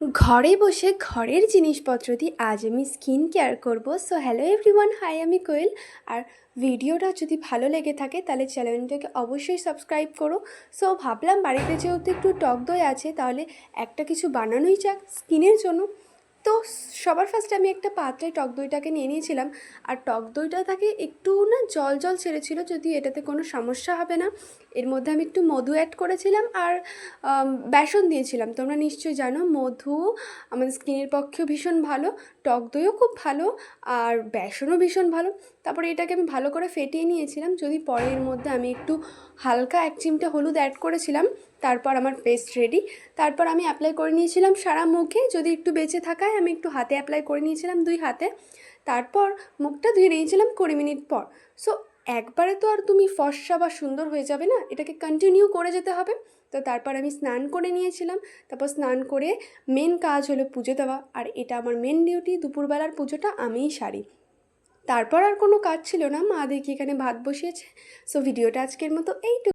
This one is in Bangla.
ঘরে বসে ঘরের জিনিসপত্র দিয়ে আজ আমি স্কিন কেয়ার করব। সো হ্যালো এভরিওয়ান, হাই, আমি কোয়েল। আর ভিডিওটা যদি ভালো লেগে থাকে তাহলে চ্যানেলটাকে অবশ্যই সাবস্ক্রাইব করো। সো ভাবলাম বাড়িতে যেহেতু একটু টক দই আছে, তাহলে একটা কিছু বানানোই যাক স্কিনের জন্য। তো সবার ফার্স্টে আমি একটা পাত্রে টক দইটাকে নিয়ে নিয়েছিলাম। আর টক দইটা থাকে একটু না জল জল ছেড়েছিল, যদি এটাতে কোনো সমস্যা হবে না। এর মধ্যে আমি একটু মধু অ্যাড করেছিলাম আর বেসন দিয়েছিলাম। তোমরা নিশ্চয়ই জানো মধু আমাদের স্কিনের পক্ষেও ভীষণ ভালো, টক দইও খুব ভালো, আর বেসনও ভীষণ ভালো। তারপরে এটাকে আমি ভালো করে ফেটিয়ে নিয়েছিলাম, যদি পরে এর মধ্যে আমি একটু হালকা 1 চিমটে হলুদ অ্যাড করেছিলাম। তারপর আমার পেস্ট রেডি। তারপর আমি অ্যাপ্লাই করে নিয়েছিলাম সারা মুখে, যদি একটু বেঁচে থাকায় আমি একটু হাতে অ্যাপ্লাই করে নিয়েছিলাম 2 হাতে। তারপর মুখটা ধুয়ে নিয়েছিলাম 20 মিনিট পর। সো একবারে তো আর তুমি ফর্সা বা সুন্দর হয়ে যাবে না, এটাকে কন্টিনিউ করে যেতে হবে। তো তারপর আমি স্নান করে নিয়েছিলাম। তারপর স্নান করে মেন কাজ হলো পুজো দেওয়া, আর এটা আমার মেন ডিউটি। দুপুরবেলার পুজোটা আমিই সারি। তারপর আর কোনো কাজ ছিল না, মা দেখি এখানে ভাত বসিয়েছে। সো ভিডিওটা আজকের মতো এইটুকু।